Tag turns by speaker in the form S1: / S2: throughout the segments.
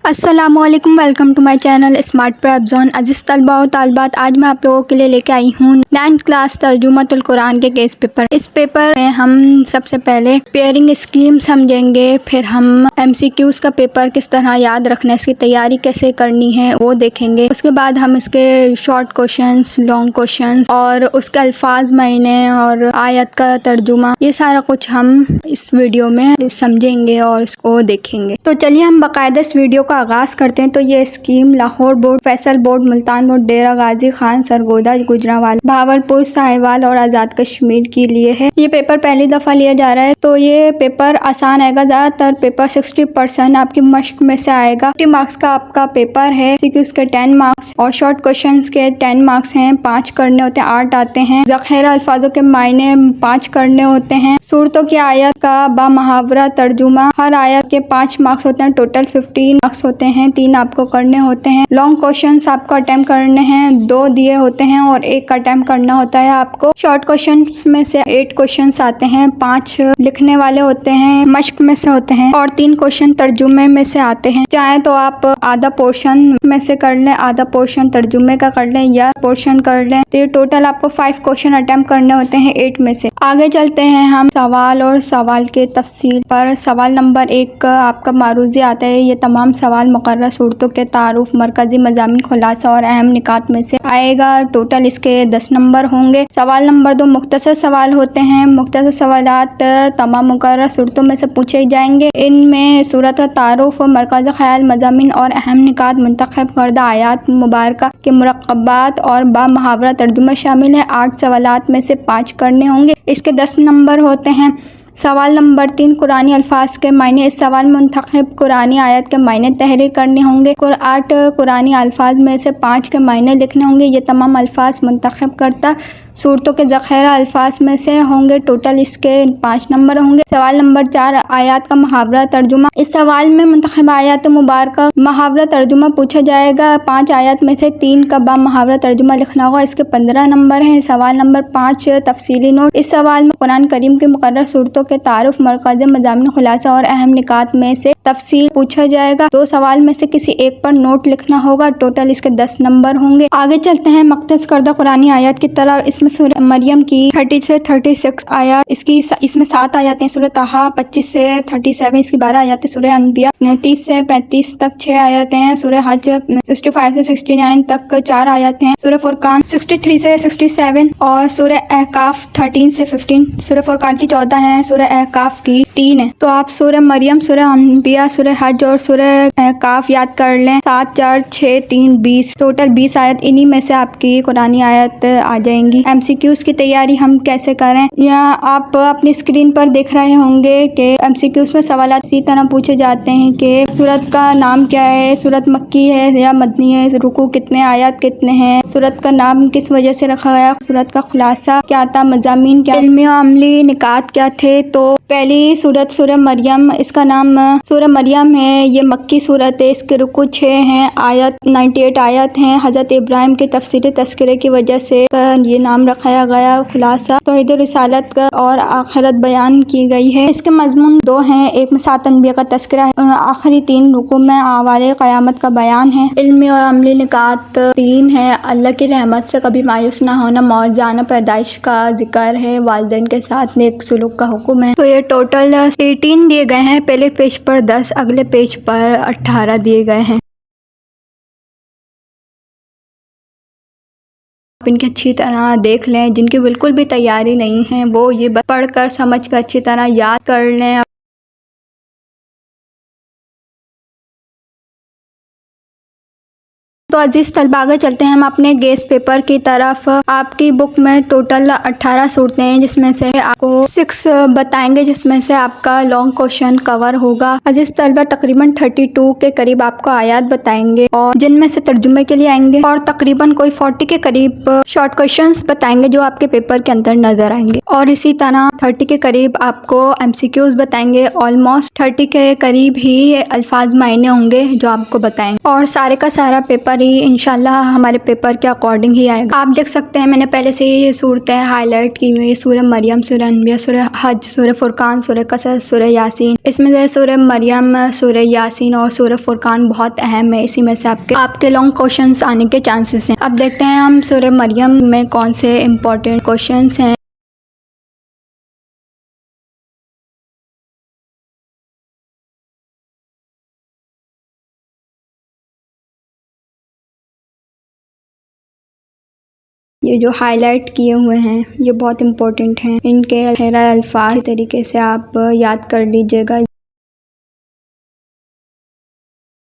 S1: अस्सलामुअलैकुम, welcome to my channel Smart Prep Zone. अजीज़ तलबा व तालिबात, आज मैं आप लोगों के लिए लेके आई हूँ 9th क्लास तर्जुमतुल कुरान के केस पेपर। इस पेपर में हम सबसे पहले पेयरिंग स्कीम समझेंगे, फिर हम MCQs का पेपर किस तरह याद रखना है, इसकी तैयारी कैसे करनी है वो देखेंगे। उसके बाद हम इसके शॉर्ट क्वेश्चंस, लॉन्ग क्वेश्चंस और उसके अल्फाज, महीने और आयत का तर्जुमा, ये सारा कुछ हम इस वीडियो में समझेंगे और इसको देखेंगे। तो चलिए हम बाकायदा इस वीडियो का आगाज करते हैं। तो ये scheme Lahore board, Faisal board, Multan board, Dera Ghazi Khan, Sargodha, Gujranwala, Bahawalpur, Sahiwal और आज़ाद कश्मीर के लिए है। ये पेपर पहली दफ़ा लिया जा रहा है, तो ये पेपर आसान आएगा। ज़्यादातर पेपर 60% आपकी मश्क में से आएगा। 50 मार्क्स का आपका पेपर है, क्योंकि उसके 10 मार्क्स और शॉर्ट क्वेश्चन के 10 मार्क्स हैं। 5 करने होते हैं, 8 आते हैं। ज़ख़ीरा अल्फाजों के मायने 5 करने होते हैं। सूरतों की आयत का बा मुहावरा तर्जुमा, हर आयत के 5 मार्क्स होते हैं। टोटल 15 मार्क्स होते हैं, 3 आपको करने होते हैं। लॉन्ग क्वेश्चंस आपको अटेम्प्ट करने हैं, 2 दिए होते हैं और 1 अटेम्प्ट करना होता है आपको। शॉर्ट क्वेश्चंस में से 8 क्वेश्चंस आते हैं, 5 लिखने वाले होते हैं, मश्क में से होते हैं और 3 क्वेश्चन तर्जुमे में से आते हैं। चाहे तो आप आधा पोर्शन में से कर लें, आधा पोर्शन तर्जुमे का कर लें या पोर्शन कर लें। तो ये टोटल आपको 5 क्वेश्चन अटेम्प्ट करने होते हैं 8 में से। आगे चलते हैं हम सवाल और सवाल के तफसील पर। सवाल नंबर 1 आपका मारूजी आता है। ये तमाम सवाल मुकर्रर सूरतों के तारुफ, मरकजी मज़ामीन, खुलासा और अहम निकात में से आएगा। टोटल इसके 10 नंबर होंगे। सवाल नंबर 2 मुख्तसर सवाल होते हैं। मुख्तसर सवालात तमाम मुकर्रर सूरतों में से पूछे जाएंगे। इनमें सूरत तारुफ, मरकज़ ख्याल, मज़ामीन और अहम निकात, मुंतखब करदा आयात मुबारका के मुरक्कबात और बा मुहावरा तर्जुमा शामिल है। 8 सवालात में से 5 करने होंगे। इसके 10 नंबर होते हैं। सवाल नंबर 3 कुरानी अल्फाज के मायने। इस सवाल में मुंतखब कुरानी आयत के मायने तहरीर करने होंगे। 8 कुरानी अल्फाज में से 5 के मायने लिखने होंगे। ये तमाम अल्फाज मुंतखब करता सूरतों के ज़ख़ीरा अल्फाज में से होंगे। टोटल इसके 5 नंबर होंगे। सवाल नंबर 4 आयत का मुहावरा तर्जुमा। इस सवाल में मुंतखब आयत मुबारका मुहावरा तर्जुमा पूछा जाएगा। 5 आयत में से 3 का बा मुहावरा तर्जुमा लिखना होगा। इसके 15 नंबर हैं। सवाल नंबर 5 तफसीली नोट। इस सवाल में कुरान करीम के मुकर्रर सूरतों के तारुफ, मरकज़ मज़ामीन, खुलासा और अहम निकात में से तफसील पूछा जाएगा। 2 सवाल में से किसी एक पर नोट लिखना होगा। टोटल इसके 10 नंबर होंगे। आगे चलते हैं मख्तस करदा कुरानी आयत की तरफ। इसमें सूरह मरियम की 30 से 36 आयत, इसमें 7 आयतें। सूरह ताहा 25 से 37, इसकी 12 आयतें। सूरह अनबिया 30 से 35 तक 6 आयतें हैं। सूरह हज 65 से 69 तक 4 आयतें हैं। सूरह फुरकान 63 से 67 और सूरह अहकाफ 13 से 15। सूरह फुरकान की 14 हैं, सूरह अहकाफ की 3 है। तो आप सूरह मरियम, सूरह अनबिया, सूरह हज और सूरह अहकाफ याद कर लें। 7, 4, 6, 3, 20। टोटल 20 आयत। इन्हीं में से आपकी कुरानी आयत आ जाएंगी। MCQs की तैयारी हम कैसे करें, यहाँ आप अपनी स्क्रीन पर देख रहे होंगे कि MCQs में सवाल इसी तरह पूछे जाते हैं कि सूरत का नाम क्या है, सूरत मक्की है या मदनी है, रुकू कितने, आयत कितने हैं, सूरत का नाम किस वजह से रखा गया, सूरत का खुलासा क्या था, मज़ामीन क्या, इल्मी और अमली निकात क्या थे। तो पहली सूरत सूरह मरियम, इसका नाम सूरह मरियम है। ये मक्की सूरत है। इसके रुकू 6 हैं, आयत 98 आयत हैं। हज़रत इब्राहिम के तफसीरी तस्करे की वजह से ये नाम रखाया गया। खुलासा तौहीद रिसालत का और आखिरत बयान की गई है। इसके मजमून 2 हैं। एक में 7 अनबिया का तस्करा है। आखिरी 3 रुकू में आवाले क़यामत का बयान है। इल्मी और अमली निकात 3 है। अल्लाह की रहमत से कभी मायूस ना होना, मौत जाना, पैदाइश का जिक्र है, वालिदैन के साथ नेक सुलूक का हुक्म है। तो ये टोटल 18 दिए गए हैं। पहले पेज पर 10, अगले पेज पर 18 दिए गए हैं। इनकी अच्छी तरह देख लें। जिनकी बिल्कुल भी तैयारी नहीं है वो ये पढ़कर समझ कर अच्छी तरह याद कर लें। तो अजीज़ तलबा आगे चलते हैं हम अपने गेस पेपर की तरफ। आपकी बुक में टोटल 18 सूरतें हैं, जिसमें से आपको 6 बताएंगे, जिसमें से आपका लॉन्ग क्वेश्चन कवर होगा। अजीज़ तलबा तकरीबन 32 के करीब आपको आयत बताएंगे और जिनमें से तर्जुमे के लिए आएंगे और तकरीबन कोई 40 के करीब शॉर्ट क्वेश्चंस बताएंगे जो आपके पेपर के अंदर नजर आएंगे। और इसी तरह 30 के करीब आपको MCQs बताएंगे। ऑलमोस्ट 30 के करीब ही अल्फाज मायने होंगे जो आपको बताएंगे। और सारे का सारा पेपर सॉरी, इंशाल्लाह हमारे पेपर के अकॉर्डिंग ही आएगा। आप देख सकते हैं मैंने पहले से ये सूरतें हाईलाइट की हुई, सूरह मरियम, सूरह अनबिया, सूरह हज, सूरह फुरकान, सूरह कसस, सूरह यासीन। इसमें से सूरह मरियम, सूरह यासीन और सूरह फुरकान बहुत अहम है। इसी में से आपके लॉन्ग क्वेश्चंस आने के चांसेस हैं। अब देखते हैं हम सूरह मरियम में कौन से इम्पोर्टेंट क्वेश्चंस हैं। ये जो हाईलाइट किए हुए हैं ये बहुत इम्पोर्टेंट हैं। इनके अल्फाज तरीके से आप याद कर लीजिएगा।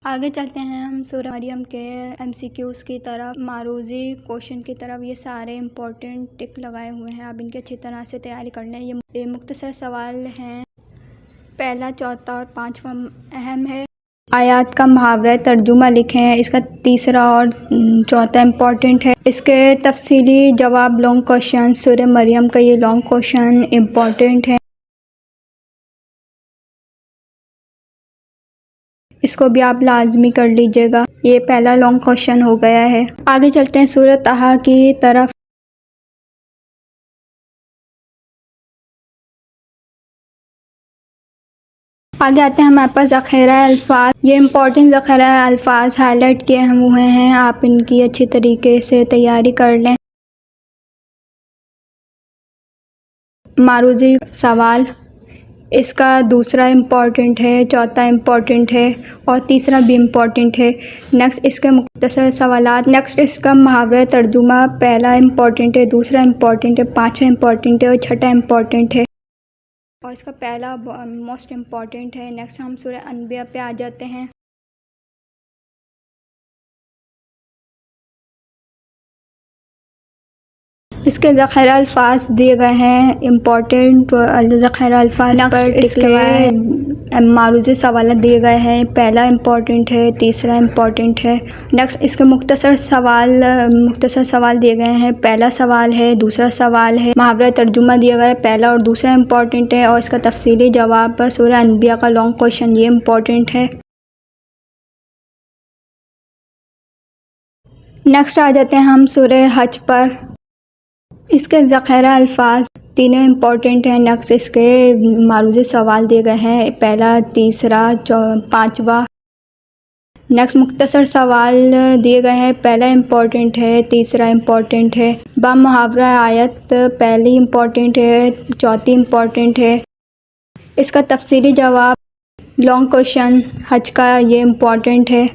S1: आगे चलते हैं हम सूरह मरियम के MCQs की तरफ, मारूजी क्वेश्चन की तरफ। ये सारे इम्पोर्टेंट टिक लगाए हुए हैं, आप इनकी अच्छी तरह से तैयारी कर लें। ये मुख्तसर सवाल हैं, पहला, चौथा और पाँचवा अहम है। आयात का मुहावरा तर्जुमा लिखें, इसका तीसरा और चौथा इम्पॉर्टेंट है। इसके तफसीली जवाब लॉन्ग क्वेश्चन, सूरह मरियम का ये लॉन्ग क्वेश्चन इम्पॉर्टेंट है, इसको भी आप लाजमी कर लीजिएगा। ये पहला लॉन्ग क्वेश्चन हो गया है। आगे चलते हैं सूरह तहा की तरफ। आगे आते हैं हमारे पास ज़ख़ीरा अल्फाज। ये इम्पोर्टेंट ज़ख़ीरा अल्फाज हाईलाइट किए हुए हैं, आप इनकी अच्छी तरीके से तैयारी कर लें। मारूजी सवाल, इसका दूसरा इम्पॉर्टेंट है, चौथा इम्पॉर्टेंट है और तीसरा भी इम्पॉर्टेंट है। नेक्स्ट इसके मुख्तसर सवालात। नेक्स्ट इसका मुहावरा तर्जुमा, पहला इम्पॉर्टेंट है, दूसरा इम्पॉर्टेंट है, पाँचवा इम्पॉर्टेंट है और छठा इम्पॉर्टेंट है और इसका पहला मोस्ट इम्पॉर्टेंट है। नेक्स्ट हम सूरह अनबिया पे आ जाते हैं। इसके ज़ख़ीरा अल्फाज दिए गए हैं, इम्पॉर्टेंट ज़ख़ीरा अल्फाज पर टिक लगाए। मारूजी सवाल दिए गए हैं, पहला इम्पॉर्टेंट है, तीसरा इम्पॉर्टेंट है। नेक्स्ट इसके मुख्तसर सवाल दिए गए हैं, पहला सवाल है, दूसरा सवाल है। मुहावरा तर्जुमा दिया गया है, पहला और दूसरा इम्पॉर्टेंट है और इसका तफसीली जवाब सूरह अनबिया का लॉन्ग क्वेश्चन ये इम्पॉर्टेंट है। नेक्स्ट आ जाते हैं हम सूरह हज पर। इसके ज़ख़ीरा अल्फाज तीनों इम्पॉर्टेंट हैं। नेक्स्ट इसके मारूजी सवाल दिए गए हैं, पहला, तीसरा, पाँचवा। नेक्स्ट मुख्तसर सवाल दिए गए हैं, पहला इम्पॉर्टेंट है, तीसरा इम्पॉर्टेंट है। मुहावरा आयत पहली इम्पॉर्टेंट है, चौथी इम्पॉर्टेंट है। इसका तफसीली जवाब लॉन्ग क्वेश्चन हज का ये इम्पॉर्टेंट है।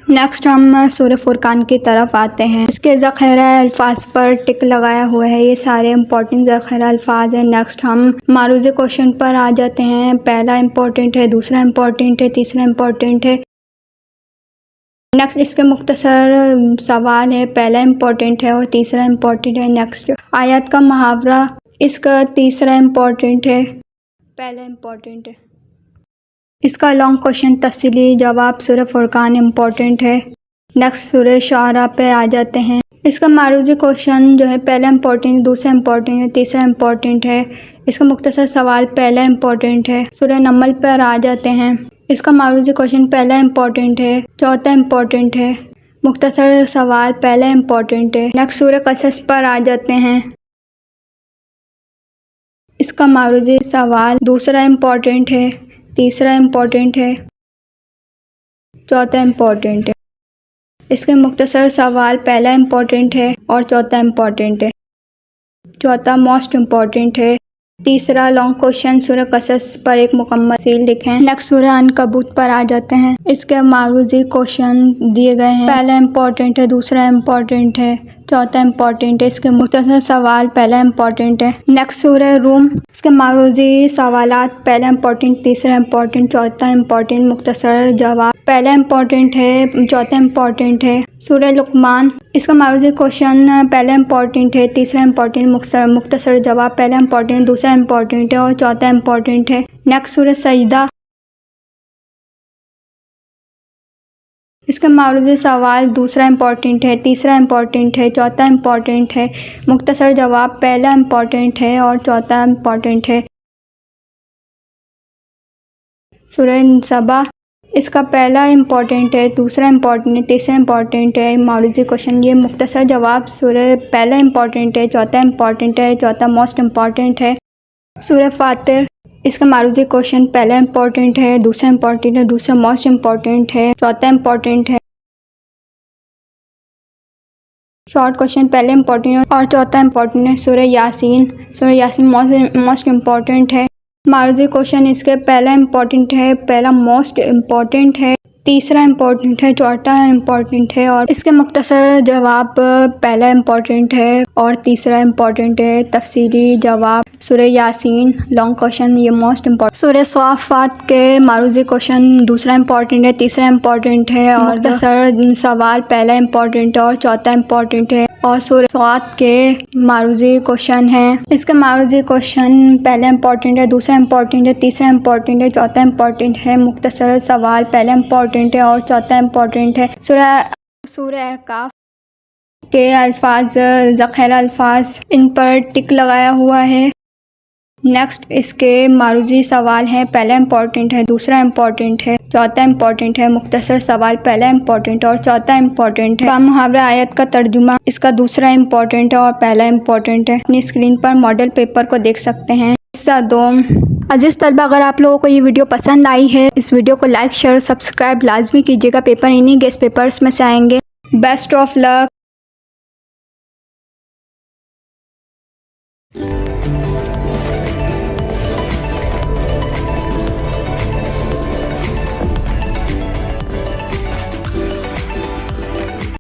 S1: नेक्स्ट हम सूरह फुरकान की तरफ आते हैं। इसके ज़ख़ीरा अल्फाज पर टिक लगाया हुआ है, ये सारे इम्पोर्टेंट ज़ख़ीरा अल्फाज हैं। नेक्स्ट हम मारूज़ी क्वेश्चन पर आ जाते हैं, पहला इम्पोर्टेंट है, दूसरा इम्पोर्टेंट है, तीसरा इम्पोर्टेंट है। नेक्स्ट इसके मुख्तसर सवाल है, पहला इम्पोर्टेंट है और तीसरा इम्पोर्टेंट है। नेक्स्ट आयत का मुहावरा, इसका तीसरा इम्पोर्टेंट है, पहला इम्पोर्टेंट है। इसका लॉन्ग क्वेश्चन तफसीली जवाब सूरह फुरकान इम्पॉर्टेंट है। नेक्स्ट सूरह शुआरा पे आ जाते हैं। इसका मारूज़ी क्वेश्चन जो है, पहला इम्पॉर्टेंट, दूसरा इम्पॉर्टेंट है, तीसरा इम्पॉर्टेंट है। इसका मुख्तसर सवाल पहला इम्पॉर्टेंट है। सूरह नमल पर आ जाते हैं। इसका मारूज़ी क्वेश्चन पहला इम्पॉर्टेंट है, चौथा इम्पॉर्टेंट है। मुख्तसर सवाल पहला इम्पॉर्टेंट है। नेक्स्ट सूरह कसस पर आ जाते हैं। इसका मारूज़ी सवाल दूसरा इम्पॉर्टेंट है, तीसरा इम्पॉर्टेंट है, चौथा इम्पॉर्टेंट है। इसके मुख्तसर सवाल पहला इम्पॉर्टेंट है और चौथा इम्पॉर्टेंट है, चौथा मोस्ट इम्पॉर्टेंट है। तीसरा लॉन्ग क्वेश्चन सूरह कसस पर एक मुकम्मल तफसील लिखें। नेक्स्ट सूरह अनकबूत पर आ जाते हैं। इसके मारूज़ी क्वेश्चन दिए गए हैं, पहला इम्पॉर्टेंट है, दूसरा इम्पॉर्टेंट है, चौथा इम्पॉर्टेंट है। इसके मुख्तसर सवाल पहला इम्पॉर्टेंट है। नेक्स्ट सूरह रूम, इसके मारूज़ी सवालात पहला इम्पॉर्टेंट, तीसरा इम्पॉर्टेंट, चौथा इम्पॉर्टेंट। मुख्तसर जवाब पहला इम्पॉर्टेंट है, चौथा इम्पॉर्टेंट है। सूरह लुक़मान, इसका मारूज़ी क्वेश्चन पहला इम्पॉर्टेंट है, तीसरा इम्पॉर्टेंट, मुख्तसर जवाब पहला इम्पॉर्टेंट, दूसरा इम्पॉर्टेंट है और चौथा इम्पॉर्टेंट है। नेक्स्ट सूरह सजदा, इसका मारूज़ी सवाल दूसरा इम्पॉर्टेंट है, तीसरा इम्पॉर्टेंट है, चौथा इम्पॉर्टेंट है। मुख्तसर जवाब पहला इम्पॉर्टेंट है और चौथा इम्पॉर्टेंट है। सूरह सबा, इसका पहला इम्पॉर्टेंट है, दूसरा इम्पॉर्टेंट है, तीसरा इम्पॉर्टेंट है। मारूजी क्वेश्चन, ये मुख्तसर जवाब सूरह पहला इम्पॉर्टेंट है, चौथा इम्पॉर्टेंट है, चौथा मोस्ट इम्पॉर्टेंट है। सूरह फातिर, इसका मारूजी क्वेश्चन पहला इम्पॉर्टेंट है, दूसरा इम्पॉर्टेंट है, दूसरा मोस्ट इम्पॉर्टेंट है, चौथा इम्पॉर्टेंट है। शॉर्ट क्वेश्चन पहले इम्पॉर्टेंट है और चौथा इम्पॉर्टेंट है। सूरह यासीन, सूरह यासीन मोस्ट इम्पॉर्टेंट है। मारूजी क्वेश्चन इसके पहला इम्पॉर्टेंट है, पहला मोस्ट इम्पॉर्टेंट है, तीसरा इम्पॉर्टेंट है, चौथा इम्पॉर्टेंट है और इसके मुख्तसर जवाब पहला इम्पॉर्टेंट है और तीसरा इम्पॉर्टेंट है। तफसीली जवाब सूरह यासीन, लॉन्ग क्वेश्चन ये मोस्ट इम्पॉर्टेंट। सूरह स्वाफ़ात के मारूजी क्वेश्चन दूसरा इम्पॉर्टेंट है, तीसरा इम्पॉर्टेंट है और मुख्तसर सवाल पहला इम्पॉर्टेंट है और चौथा इम्पॉर्टेंट है। और सूरह स्वात के मारूजी क्वेश्चन है, इसका मारूजी क्वेश्चन पहला इम्पॉर्टेंट है, दूसरा इम्पॉर्टेंट है, तीसरा इम्पॉर्टेंट है, चौथा इम्पॉर्टेंट है। मुख्तसर सवाल पहला इम्पॉर्टेंट है और चौथा इम्पॉर्टेंट है। सूरह काफ के अल्फाज ज़ख़ीर अल्फाज, इन पर टिक लगाया हुआ है। नेक्स्ट इसके मारूजी सवाल हैं, पहला इम्पॉर्टेंट है, दूसरा इम्पॉर्टेंट है, चौथा इम्पॉर्टेंट है। मुख्तसर सवाल पहला इम्पॉर्टेंट और चौथा इम्पॉर्टेंट है। मुहावरा आयत का तर्जुमा, इसका दूसरा इम्पॉर्टेंट है और पहला इम्पॉर्टेंट है। अपनी स्क्रीन पर मॉडल पेपर को देख सकते हैं। हिस्सा 2। अजीज़ तलबा, अगर आप लोगों को ये वीडियो पसंद आई है, इस वीडियो को लाइक शेयर सब्सक्राइब लाजमी कीजिएगा। पेपर इन्हीं गेस्ट पेपर्स में से आएंगे। Best of luck.